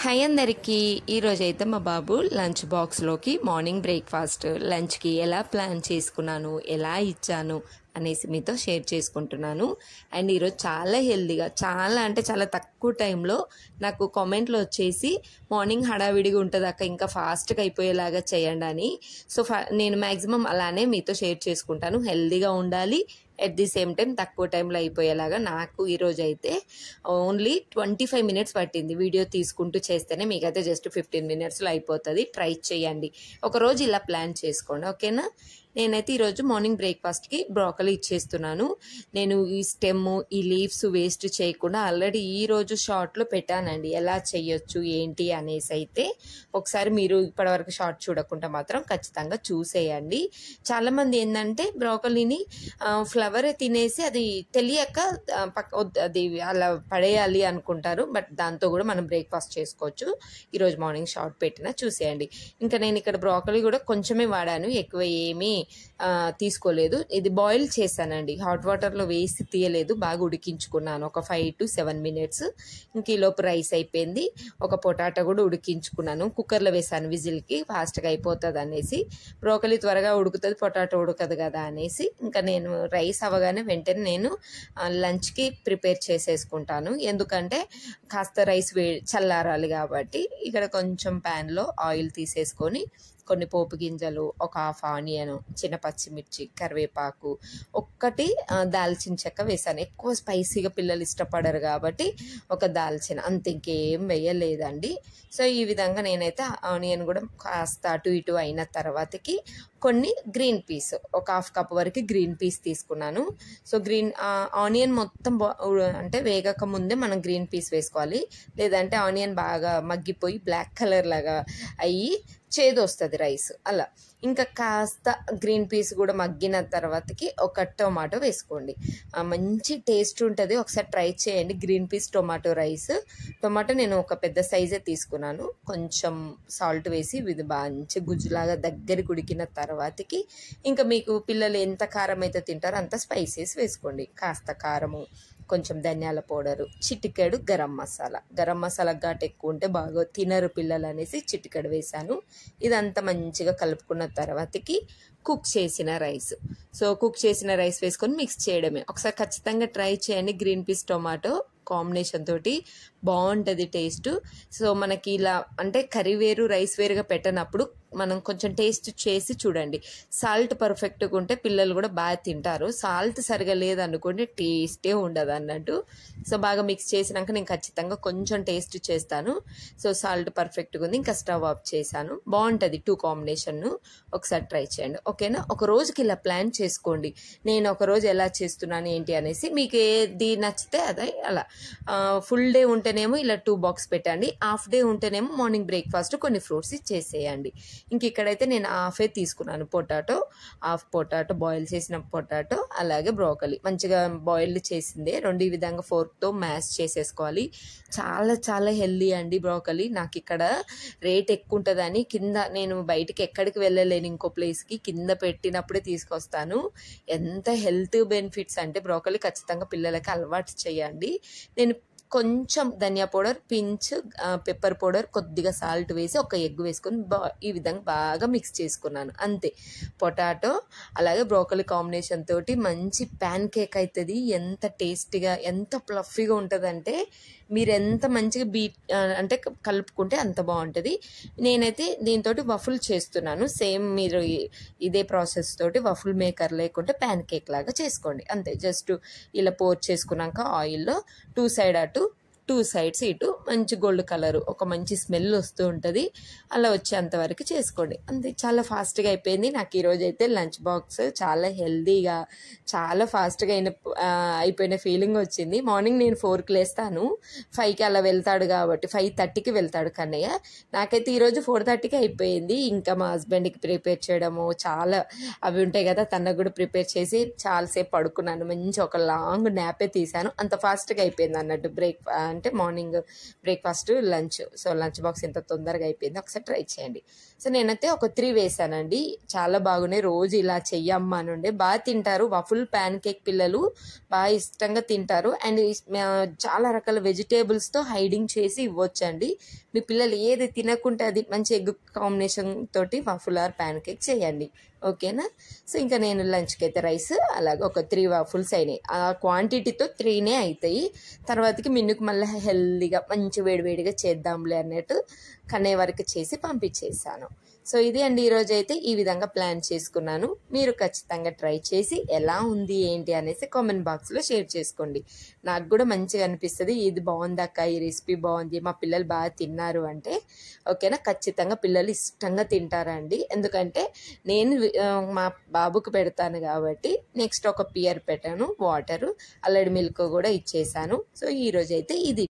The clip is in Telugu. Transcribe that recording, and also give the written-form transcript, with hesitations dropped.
హాయ్ అందరికీ. ఈరోజైతే మా బాబు లంచ్ బాక్స్లోకి మార్నింగ్ బ్రేక్ఫాస్ట్ లంచ్కి ఎలా ప్లాన్ చేసుకున్నాను, ఎలా ఇచ్చాను అనేసి మీతో షేర్ చేసుకుంటున్నాను. అండ్ ఈరోజు చాలా హెల్తీగా, చాలా తక్కువ టైంలో నాకు కామెంట్లో వచ్చేసి మార్నింగ్ హడావిడిగా ఉంటుంది అక్క, ఇంకా ఫాస్ట్గా అయిపోయేలాగా చేయండి అని. సో నేను మ్యాక్సిమం అలానే మీతో షేర్ చేసుకుంటాను. హెల్తీగా ఉండాలి, ఎట్ ది సేమ్ టైం తక్కువ టైంలో అయిపోయేలాగా. నాకు ఈరోజు అయితే ఓన్లీ 25 మినిట్స్ పట్టింది వీడియో తీసుకుంటూ చేస్తేనే. మీకైతే జస్ట్ 15 మినిట్స్లో అయిపోతుంది. ట్రై చేయండి, ఒకరోజు ఇలా ప్లాన్ చేసుకోండి, ఓకేనా. నేనైతే ఈరోజు మార్నింగ్ బ్రేక్ఫాస్ట్కి బ్రోకలీ ఇచ్చేస్తున్నాను. నేను ఈ స్టెమ్, ఈ లీవ్స్ వేస్ట్ చేయకుండా ఆల్రెడీ ఈరోజు షార్ట్లో పెట్టానండి ఎలా చేయొచ్చు ఏంటి అనేసి. అయితే ఒకసారి మీరు ఇప్పటివరకు షార్ట్ చూడకుండా మాత్రం ఖచ్చితంగా చూసేయండి. చాలామంది ఏంటంటే బ్రోకలీని ఫ్లవర్ తినేసి అది తెలియక అది అలా పడేయాలి అనుకుంటారు. బట్ దాంతో కూడా మనం బ్రేక్ఫాస్ట్ చేసుకోవచ్చు. ఈరోజు మార్నింగ్ షార్ట్ పెట్టినా చూసేయండి. ఇంకా నేను ఇక్కడ బ్రోకలీ కూడా కొంచెమే వాడాను, ఎక్కువ ఏమీ తీసుకోలేదు. ఇది బాయిల్ చేశానండి, హాట్ వాటర్లో వేసి తీయలేదు, బాగా ఉడికించుకున్నాను ఒక 5 to 7 మినిట్స్. ఇంక ఈలోపు రైస్ అయిపోయింది. ఒక పొటాటో కూడా ఉడికించుకున్నాను, కుక్కర్లో వేసాను విజిల్కి, ఫాస్ట్గా అయిపోతుంది అనేసి. బ్రోకలీ త్వరగా ఉడుకుతుంది, పొటాటో ఉడకదు కదా అనేసి. ఇంకా నేను రైస్ అవ్వగానే వెంటనే నేను లంచ్కి ప్రిపేర్ చేసేసుకుంటాను. ఎందుకంటే కాస్త రైస్ చల్లారాలి కాబట్టి. ఇక్కడ కొంచెం ప్యాన్లో ఆయిల్ తీసేసుకొని కొన్ని పోపు గింజలు, ఒక హాఫ్ ఆనియన్, చిన్న పచ్చిమిర్చి, కరివేపాకు, ఒక్కటి దాల్చిన చెక్క వేసాను. ఎక్కువ స్పైసీగా పిల్లలు ఇష్టపడరు కాబట్టి ఒక దాల్చిన, అంత ఇంకేం వేయలేదండి. సో ఈ విధంగా నేనైతే ఆనియన్ కూడా కాస్త అటు ఇటు అయిన తర్వాతకి కొన్ని గ్రీన్ పీస్, ఒక హాఫ్ కప్ వరకు గ్రీన్ పీస్ తీసుకున్నాను. సో ఆనియన్ మొత్తం అంటే వేగక ముందే మనం గ్రీన్ పీస్ వేసుకోవాలి, లేదంటే ఆనియన్ బాగా మగ్గిపోయి బ్లాక్ కలర్ లాగా అయ్యి చేదు వస్తుంది రైస్ అలా. ఇంకా కాస్త గ్రీన్ పీస్ కూడా మగ్గిన తర్వాతకి ఒక టొమాటో వేసుకోండి, మంచి టేస్ట్ ఉంటుంది. ఒకసారి ట్రై చేయండి green peas tomato rice. Tomato నేను ఒక పెద్ద సైజే తీసుకున్నాను. కొంచెం సాల్ట్ వేసి ఇది మంచి గుజ్జులాగా దగ్గరికి ఉడికిన తర్వాతకి ఇంకా మీకు పిల్లలు ఎంత కారం అయితే తింటారో అంత స్పైసెస్ వేసుకోండి. కాస్త కారము, కొంచెం ధనియాల పౌడరు, చిటికెడు గరం మసాలా ఘాటు ఎక్కువ ఉంటే బాగా తినరు పిల్లలు అనేసి చిటికెడు వేసాను. ఇదంతా మంచిగా కలుపుకున్న తర్వాతకి కుక్ చేసిన రైస్. సో కుక్ చేసిన రైస్ వేసుకొని మిక్స్ చేయడమే. ఒకసారి ఖచ్చితంగా ట్రై చేయండి, గ్రీన్ పీస్ టొమాటో కాంబినేషన్ తోటి బాగుంటుంది టేస్ట్. సో మనకి ఇలా అంటే కర్రీ వేరు రైస్ వేరుగా పెట్టనప్పుడు మనం కొంచెం టేస్ట్ చేసి చూడండి. సాల్ట్ పర్ఫెక్ట్గా ఉంటే పిల్లలు కూడా బాగా తింటారు. సాల్ట్ సరిగా లేదనుకోండి టేస్టే ఉండదు అన్నట్టు. సో బాగా మిక్స్ చేసినాక నేను ఖచ్చితంగా కొంచెం టేస్ట్ చేస్తాను. సో సాల్ట్ పర్ఫెక్ట్గా ఉంది. ఇంకా స్టవ్ ఆఫ్ చేశాను. బాగుంటుంది 2 కాంబినేషన్. ఒకసారి ట్రై చేయండి, ఓకేనా. ఒక రోజుకి ఇలా ప్లాన్ చేసుకోండి. నేను ఒక రోజు ఎలా చేస్తున్నాను ఏంటి అనేసి. మీకు ఏది నచ్చితే అదే అలా. ఫుల్ డే ఉంటేనేమో ఇలా 2 బాక్స్ పెట్టండి, హాఫ్ డే ఉంటేనేమో మార్నింగ్ బ్రేక్ఫాస్ట్ కొన్ని ఫ్రూట్స్ ఇచ్చేసేయండి. ఇంక ఇక్కడైతే నేను హాఫే తీసుకున్నాను పొటాటో, హాఫ్ పొటాటో, బాయిల్ చేసిన పొటాటో, అలాగే బ్రోకలీ మంచిగా బాయిల్డ్ చేసిందే. రెండు ఈ విధంగా ఫోర్క్తో మ్యాష్ చేసేసుకోవాలి. చాలా హెల్దీ అండి బ్రోకలీ. నాకు ఇక్కడ రేట్ ఎక్కువ ఉంటుందని కింద, నేను బయటికి ఎక్కడికి వెళ్ళలేను, ఇంకో ప్లేస్కి కింద పెట్టినప్పుడే తీసుకొస్తాను. ఎంత హెల్త్ బెనిఫిట్స్ అంటే బ్రోకలీ ఖచ్చితంగా పిల్లలకి అలవాటు చేయండి. నేను కొంచెం ధనియా పౌడర్, పించ్ పెప్పర్ పౌడర్, కొద్దిగా సాల్ట్ వేసి ఒక ఎగ్ వేసుకొని ఈ విధంగా బాగా మిక్స్ చేసుకున్నాను, అంతే. పొటాటో అలాగే బ్రోకలీ కాంబినేషన్ తోటి మంచి ప్యాన్ కేక్ అవుతుంది. ఎంత టేస్టీగా, ఎంత ప్లఫీగా ఉంటుందంటే మీరు ఎంత మంచిగా అంటే కలుపుకుంటే అంత బాగుంటుంది. నేనైతే దీంతో వఫుల్ చేస్తున్నాను. సేమ్ మీరు ఇదే ప్రాసెస్ తోటి వఫుల్ మేకర్ లేకుంటే ప్యాన్ కేక్ లాగా చేసుకోండి, అంతే. జస్ట్ ఇలా పోర్ చేసుకున్నాక ఆయిల్లో 2 సైడ్ అటు 2 సైడ్స్ ఇటు మంచి గోల్డ్ కలర్, ఒక మంచి స్మెల్ వస్తూ ఉంటుంది. అలా వచ్చేంత వరకు చేసుకోండి, అంతే. చాలా ఫాస్ట్గా అయిపోయింది. నాకు ఈరోజు అయితే లంచ్ బాక్స్ చాలా హెల్దీగా, చాలా ఫాస్ట్గా అయిపోయిన ఫీలింగ్ వచ్చింది. మార్నింగ్ నేను 4కి లేస్తాను, 5కి అలా వెళ్తాడు కాబట్టి 5:30కి వెళ్తాడు కన్నయ్య. నాకైతే ఈరోజు 4:30కి అయిపోయింది. ఇంకా మా హస్బెండ్కి ప్రిపేర్ చేయడము చాలా అవి ఉంటాయి కదా, తనకు కూడా ప్రిపేర్ చేసి చాలాసేపు పడుకున్నాను. మంచి ఒక లాంగ్ నాపే తీసాను. అంత ఫాస్ట్గా అయిపోయింది అన్నట్టు బ్రేక్ అంటే morning breakfast lunch. So lunch box ఎంత తొందరగా అయిపోయింది, ఒకసారి ట్రై చేయండి. సో నేనైతే ఒక 3 వేసానండి. చాలా బాగున్నాయి. రోజు ఇలా చెయ్యమ్మా అని ఉండే బాగా తింటారు. వఫుల్ ప్యాన్ కేక్ పిల్లలు బాగా ఇష్టంగా తింటారు. అండ్ చాలా రకాల వెజిటేబుల్స్తో హైడింగ్ చేసి ఇవ్వచ్చండి. మీ పిల్లలు ఏది తినకుంటే అది మంచి ఎగ్ కాంబినేషన్ తోటి వఫుల్ ఆర్ ప్యాన్ కేక్ చేయండి. ఓకేనా? సో ఇంకా నేను లంచ్కి అయితే రైస్ అలాగే ఒక 3 వాఫుల్స్ అయినాయి. ఆ క్వాంటిటీతో 3నే అవుతాయి. తర్వాతకి మిన్నుకు మళ్ళీ హెల్దీగా మంచి వేడివేడిగా చేద్దాంలే అన్నట్టు కనే వరకు చేసి పంపించేసాను. సో ఇది అండి ఈరోజు అయితే ఈ విధంగా ప్లాన్ చేసుకున్నాను. మీరు ఖచ్చితంగా ట్రై చేసి ఎలా ఉంది ఏంటి అనేసి కామెంట్ బాక్స్లో షేర్ చేసుకోండి. నాకు కూడా మంచిగా అనిపిస్తుంది. ఇది బాగుంది అక్క, ఈ రెసిపీ బాగుంది, మా పిల్లలు బాగా తిన్నారు అంటే. ఓకేనా? ఖచ్చితంగా పిల్లలు ఇష్టంగా తింటారండి. ఎందుకంటే నేను మా బాబుకు పెడతాను కాబట్టి. నెక్స్ట్ ఒక పియర్ పెట్టాను, వాటరు, అల్లడి మిల్క్ కూడా ఇచ్చేసాను. సో ఈరోజు అయితే ఇది.